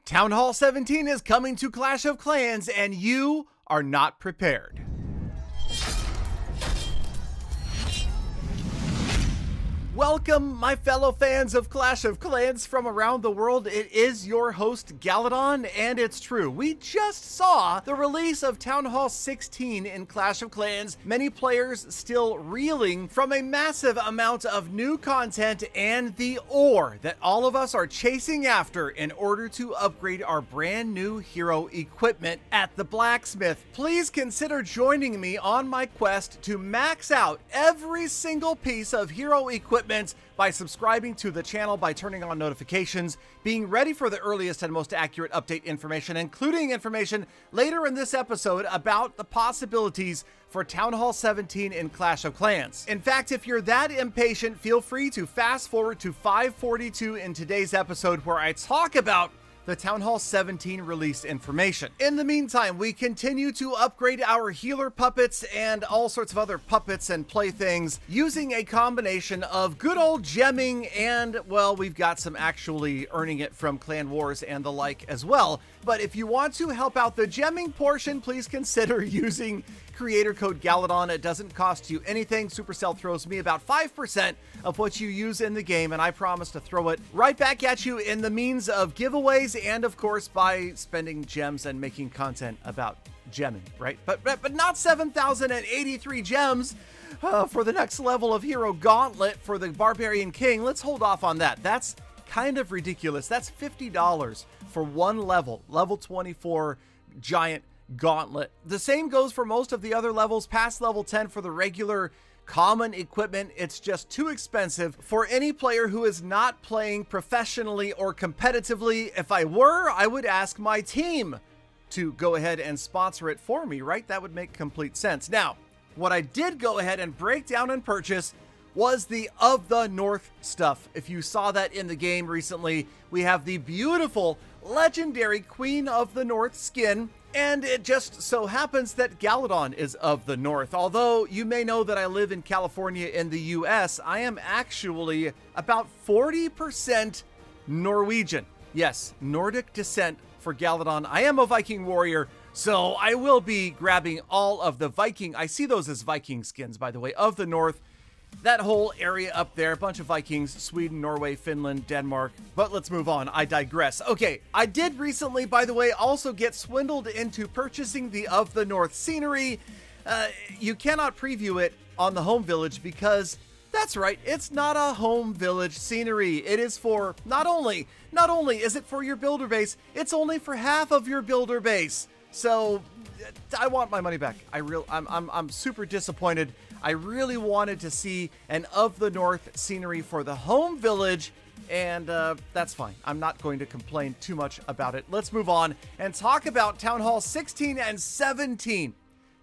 Town Hall 17 is coming to Clash of Clans, and you are not prepared. Welcome, my fellow fans of Clash of Clans from around the world. It is your host, Galadon, and it's true. We just saw the release of Town Hall 16 in Clash of Clans. Many players still reeling from a massive amount of new content and the ore that all of us are chasing after in order to upgrade our brand new hero equipment at the blacksmith. Please consider joining me on my quest to max out every single piece of hero equipment by subscribing to the channel, by turning on notifications, being ready for the earliest and most accurate update information, including information later in this episode about the possibilities for Town Hall 17 in Clash of Clans. In fact, if you're that impatient, feel free to fast forward to 542 in today's episode, where I talk about the Town Hall 17 release information. In the meantime, we continue to upgrade our healer puppets and all sorts of other puppets and playthings using a combination of good old gemming and, well, we've got some actually earning it from clan wars and the like as well. But if you want to help out the gemming portion, please consider using creator code Galadon. It doesn't cost you anything. Supercell throws me about 5% of what you use in the game, and I promise to throw it right back at you in the means of giveaways and, of course, by spending gems and making content about gemming, right? But not 7,083 gems for the next level of Hero Gauntlet for the Barbarian King. Let's hold off on that. That's kind of ridiculous. That's $50 for one level 24 giant gauntlet. The same goes for most of the other levels past level 10 for the regular common equipment. It's just too expensive for any player who is not playing professionally or competitively. If I were, I would ask my team to go ahead and sponsor it for me, right? That would make complete sense. Now, what I did go ahead and break down and purchase was the Of the North stuff. If you saw that in the game recently, we have the beautiful legendary Queen of the North skin, and it just so happens that Galadon is of the North. Although you may know that I live in California in the US, I am actually about 40% Norwegian. Yes, Nordic descent for Galadon. I am a Viking warrior, so I will be grabbing all of the Viking, I see those as Viking skins, by the way, of the North. That whole area up there, a bunch of Vikings, Sweden, Norway, Finland, Denmark. But let's move on. I digress. Okay, I did recently, by the way, also get swindled into purchasing the Of the North scenery. You cannot preview it on the home village because that's right, it's not a home village scenery. It is for not only is it for your builder base, it's only for half of your builder base. So I want my money back. I'm super disappointed. I really wanted to see an Of the North scenery for the home village, and that's fine. I'm not going to complain too much about it. Let's move on and talk about Town Hall 16 and 17.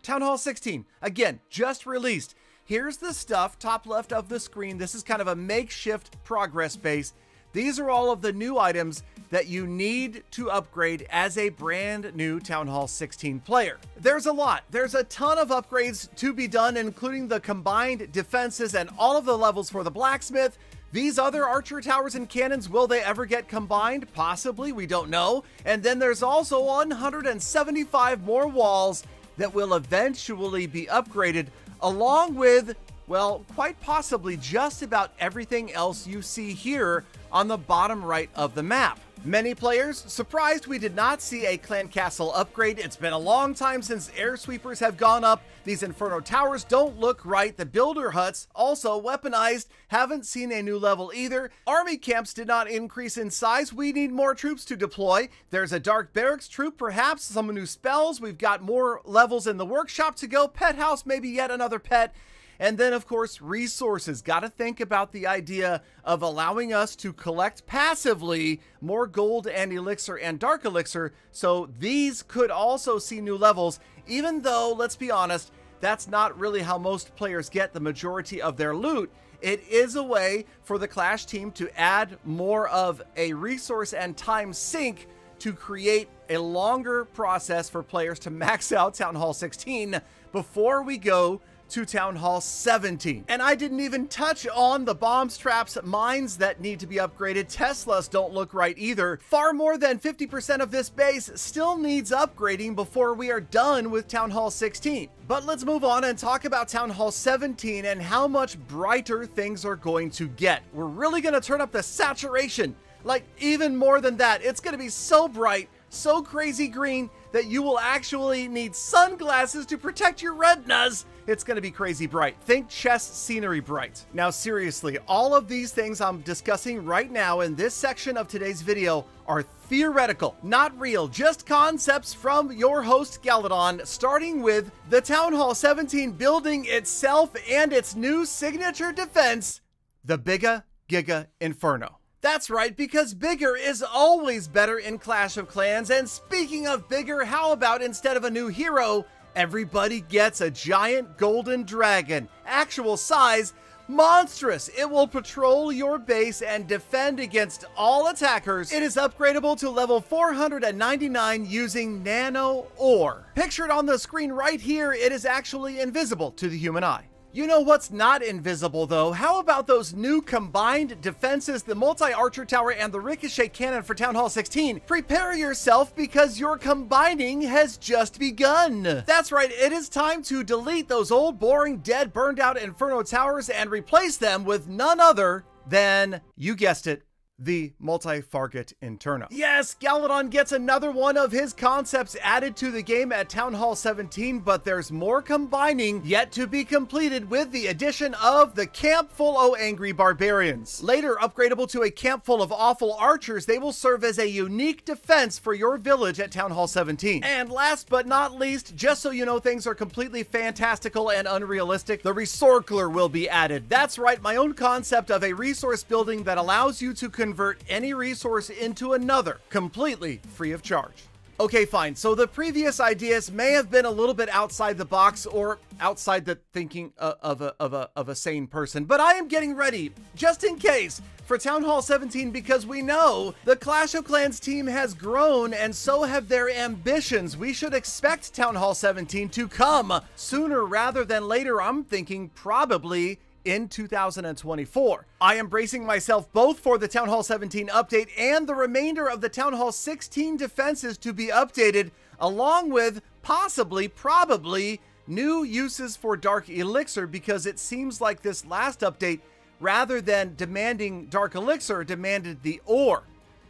Town Hall 16, again, just released. Here's the stuff, top left of the screen. This is kind of a makeshift progress base. These are all of the new items that you need to upgrade as a brand new Town Hall 16 player. There's a lot. There's a ton of upgrades to be done, including the combined defenses and all of the levels for the blacksmith. These other archer towers and cannons, will they ever get combined? Possibly, we don't know. And then there's also 175 more walls that will eventually be upgraded, along with, well, quite possibly just about everything else you see here on the bottom right of the map. Many players surprised we did not see a clan castle upgrade. It's been a long time since air sweepers have gone up. These inferno towers don't look right. The builder huts, also weaponized, haven't seen a new level either. Army camps did not increase in size. We need more troops to deploy. There's a dark barracks troop, perhaps some new spells. We've got more levels in the workshop to go. Pet house, maybe yet another pet. And then, of course, resources. Got to think about the idea of allowing us to collect passively more gold and elixir and dark elixir. So these could also see new levels, even though, let's be honest, that's not really how most players get the majority of their loot. It is a way for the Clash team to add more of a resource and time sink to create a longer process for players to max out Town Hall 16 before we go to Town Hall 17. And I didn't even touch on the bombs, traps, mines that need to be upgraded. Teslas don't look right either. Far more than 50% of this base still needs upgrading before we are done with Town Hall 16. But let's move on and talk about Town Hall 17 and how much brighter things are going to get. We're really going to turn up the saturation, like even more than that. It's going to be so bright, so crazy green that you will actually need sunglasses to protect your retinas. It's going to be crazy bright. Think chess scenery bright. Now seriously, all of these things I'm discussing right now in this section of today's video are theoretical, not real, just concepts from your host Galadon, starting with the Town Hall 17 building itself and its new signature defense, the Bigga Giga Inferno. That's right, because bigger is always better in Clash of Clans. And speaking of bigger, how about instead of a new hero, everybody gets a giant golden dragon. Actual size, monstrous. It will patrol your base and defend against all attackers. It is upgradable to level 499 using nano ore. Pictured on the screen right here, it is actually invisible to the human eye. You know what's not invisible though? How about those new combined defenses, the multi-archer tower and the ricochet cannon for Town Hall 16? Prepare yourself because your combining has just begun. That's right, it is time to delete those old, boring, dead, burned out Inferno towers and replace them with none other than, you guessed it, the multi-target Inferno. Yes, Galadon gets another one of his concepts added to the game at Town Hall 17, but there's more combining yet to be completed with the addition of the Camp Full o' Angry Barbarians. Later upgradable to a camp full of awful archers, they will serve as a unique defense for your village at Town Hall 17. And last but not least, just so you know things are completely fantastical and unrealistic, the Resorcler will be added. That's right, my own concept of a resource building that allows you to convert any resource into another, completely free of charge. Okay, fine. So the previous ideas may have been a little bit outside the box or outside the thinking of a sane person, but I am getting ready, just in case, for Town Hall 17 because we know the Clash of Clans team has grown and so have their ambitions. We should expect Town Hall 17 to come sooner rather than later. I'm thinking probably in 2024. I am bracing myself both for the Town Hall 17 update and the remainder of the Town Hall 16 defenses to be updated, along with probably, new uses for Dark Elixir, because it seems like this last update, rather than demanding Dark Elixir, demanded the ore.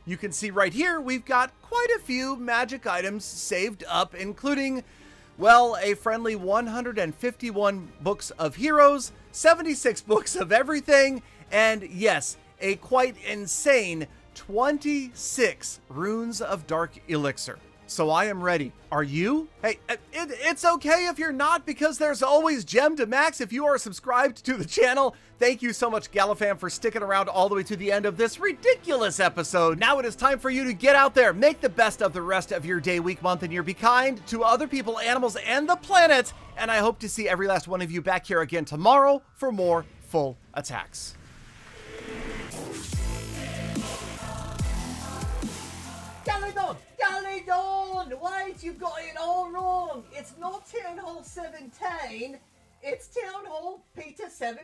You can see right here, we've got quite a few magic items saved up, including, well, a friendly 151 books of heroes, 76 books of everything, and yes, a quite insane 26 runes of Dark Elixir. So I am ready. Are you? Hey, it's okay if you're not, because there's always Gem to Max if you are subscribed to the channel. Thank you so much, Galafam, for sticking around all the way to the end of this ridiculous episode. Now it is time for you to get out there, make the best of the rest of your day, week, month, and year. Be kind to other people, animals, and the planet. And I hope to see every last one of you back here again tomorrow for more full attacks. Galadon! Wait, you've got it all wrong. It's not Town Hall 17. It's Town Hall Peter $17.